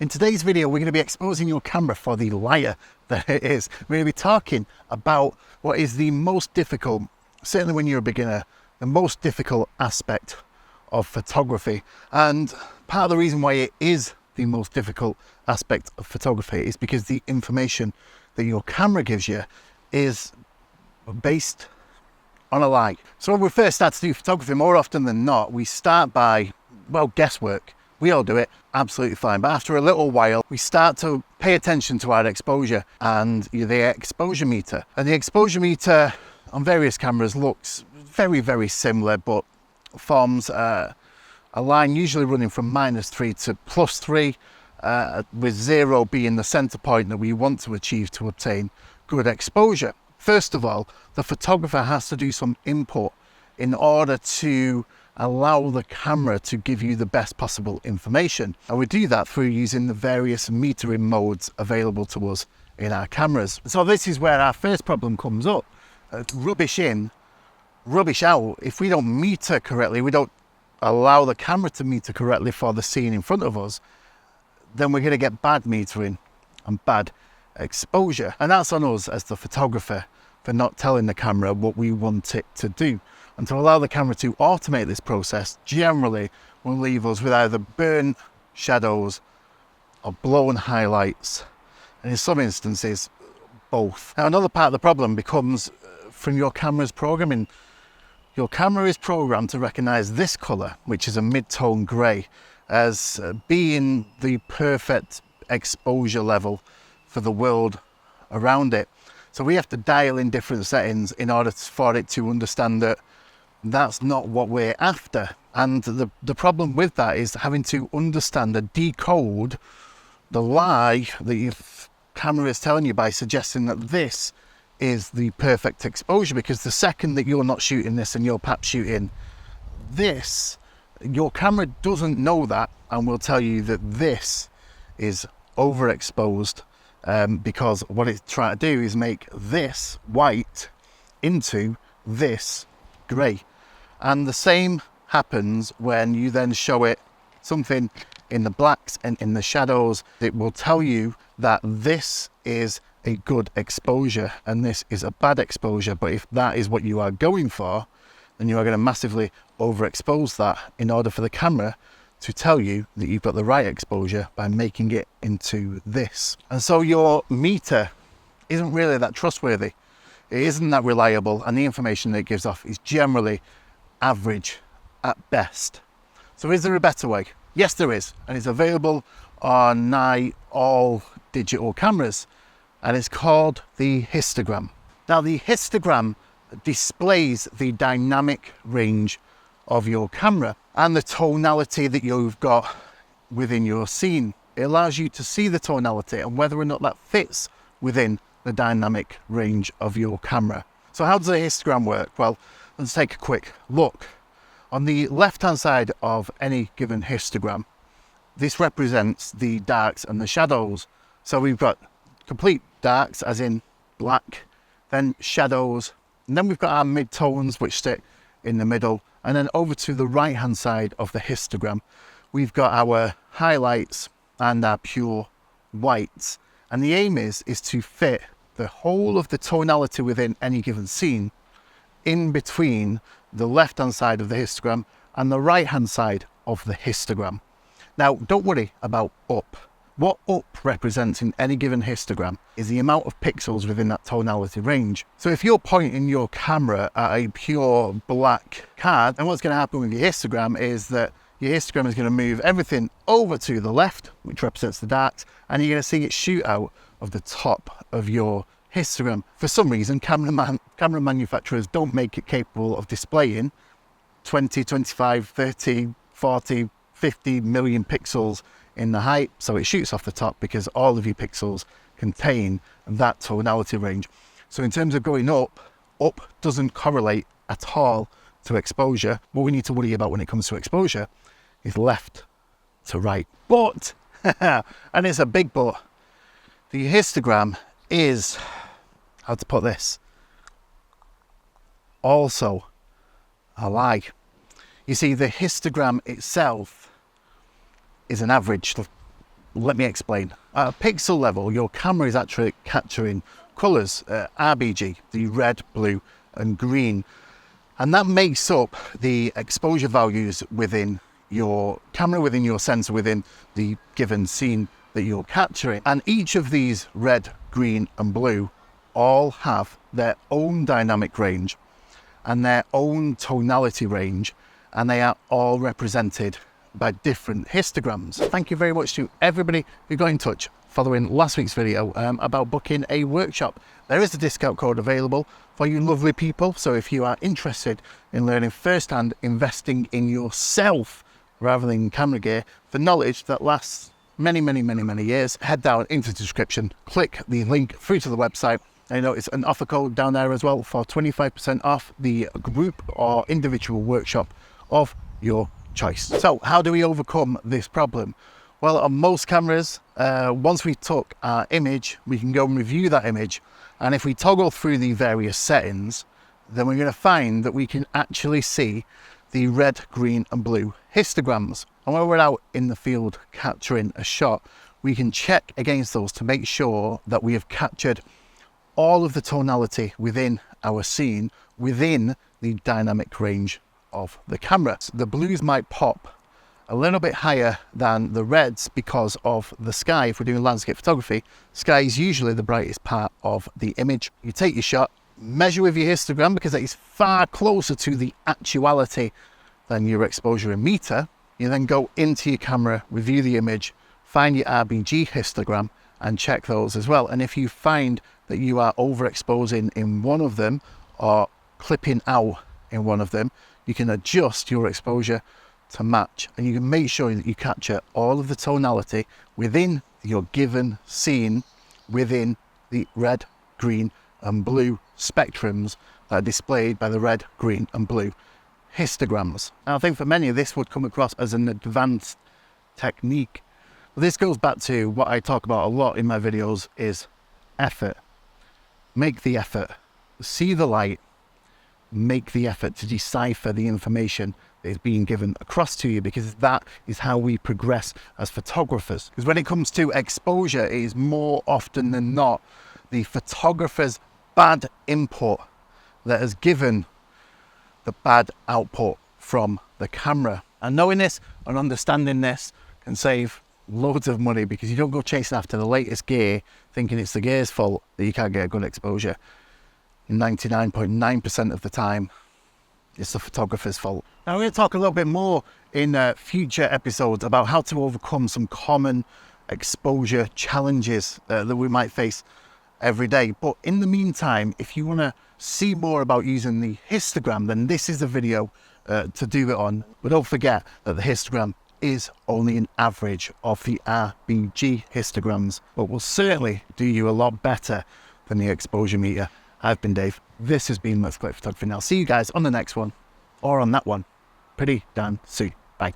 In today's video, we're going to be exposing your camera for the liar that it is. We're going to be talking about what is the most difficult, certainly when you're a beginner, the most difficult aspect of photography. And part of the reason why it is the most difficult aspect of photography is because the information that your camera gives you is based on a lie. So when we first start to do photography, more often than not, we start by, well, guesswork. We all do it absolutely fine. But after a little while, we start to pay attention to our exposure and the exposure meter. And the exposure meter on various cameras looks very, very similar, but forms a line usually running from -3 to +3, with 0 being the center point that we want to achieve to obtain good exposure. First of all, the photographer has to do some input in order to allow the camera to give you the best possible information. And we do that through using the various metering modes available to us in our cameras. So this is where our first problem comes up. Rubbish in, rubbish out. If we don't meter correctly, we don't allow the camera to meter correctly for the scene in front of us, then we're going to get bad metering and bad exposure. And that's on us as the photographer for not telling the camera what we want it to do. And to allow the camera to automate this process generally will leave us with either burnt shadows or blown highlights, and in some instances both. Now another part of the problem becomes from your camera's programming. Your camera is programmed to recognize this color, which is a mid-tone gray, as being the perfect exposure level for the world around it. So we have to dial in different settings in order for it to understand that that's not what we're after. And the problem with that is having to understand and decode the lie that your camera is telling you by suggesting that this is the perfect exposure, because the second that you're not shooting this and you're perhaps shooting this, your camera doesn't know that and will tell you that this is overexposed, because what it's trying to do is make this white into this grey. And the same happens when you then show it something in the blacks and in the shadows. It will tell you that this is a good exposure and this is a bad exposure. But if that is what you are going for, then you are going to massively overexpose that in order for the camera to tell you that you've got the right exposure by making it into this. And so your meter isn't really that trustworthy. It isn't that reliable, and the information that it gives off is generally average at best. So is there a better way? Yes, there is, and it's available on nigh all digital cameras, and it's called the histogram. Now the histogram displays the dynamic range of your camera and the tonality that you've got within your scene. It allows you to see the tonality and whether or not that fits within the dynamic range of your camera. So how does a histogram work? Well, let's take a quick look. On the left hand side of any given histogram, this represents the darks and the shadows. So we've got complete darks, as in black, then shadows, and then we've got our mid-tones which sit in the middle, and then over to the right hand side of the histogram we've got our highlights and our pure whites. And the aim is to fit the whole of the tonality within any given scene in between the left hand side of the histogram and the right hand side of the histogram. Now don't worry about up. What up represents in any given histogram is the amount of pixels within that tonality range. So if you're pointing your camera at a pure black card, then what's going to happen with your histogram is that your histogram is going to move everything over to the left, which represents the darks, and you're going to see it shoot out of the top of your histogram. For some reason, camera manufacturers don't make it capable of displaying 20, 25, 30, 40, 50 million pixels in the height, so it shoots off the top because all of your pixels contain that tonality range. So in terms of going up doesn't correlate at all to exposure. What we need to worry about when it comes to exposure is left to right. But, and it's a big but, the histogram is, how to put this, also a lie. You see, the histogram itself is an average Let me explain. At a pixel level, your camera is actually capturing colours, RGB, the red, blue and green. And that makes up the exposure values within your camera, within your sensor, within the given scene that you're capturing. And each of these red, green and blue all have their own dynamic range and their own tonality range, and they are all represented by different histograms. Thank you very much to everybody who got in touch following last week's video about booking a workshop. There is a discount code available for you lovely people, so if you are interested in learning firsthand, investing in yourself rather than camera gear for knowledge that lasts many years, head down into the description, click the link through to the website. I know it's an offer code down there as well for 25% off the group or individual workshop of your choice. So how do we overcome this problem? Well, on most cameras, once we took our image, we can go and review that image. And if we toggle through the various settings, then we're going to find that we can actually see the red, green and blue histograms. And when we're out in the field capturing a shot, we can check against those to make sure that we have captured all of the tonality within our scene, within the dynamic range of the camera. So the blues might pop a little bit higher than the reds because of the sky. If we're doing landscape photography, sky is usually the brightest part of the image. You take your shot, measure with your histogram because that is far closer to the actuality than your exposure in meter. You then go into your camera, review the image, find your RGB histogram and check those as well. And if you find that you are overexposing in one of them or clipping out in one of them, you can adjust your exposure to match, and you can make sure that you capture all of the tonality within your given scene within the red, green and blue spectrums that are displayed by the red, green and blue histograms. And I think for many this would come across as an advanced technique. But this goes back to what I talk about a lot in my videos is effort. Make the effort. See the light. Make the effort to decipher the information that is being given across to you, because that is how we progress as photographers. Because when it comes to exposure, it is more often than not the photographer's bad input that has given the bad output from the camera. And knowing this and understanding this can save loads of money, because you don't go chasing after the latest gear thinking it's the gear's fault that you can't get a good exposure. 99.9% of the time, it's the photographer's fault. Now we're going to talk a little bit more in future episodes about how to overcome some common exposure challenges that we might face every day. But in the meantime, if you want to see more about using the histogram, then this is the video to do it on. But don't forget that the histogram is only an average of the RGB histograms, but will certainly do you a lot better than the exposure meter. I've been Dave. This has been Let's Collect Photography. Now, see you guys on the next one or on that one pretty damn soon. Bye.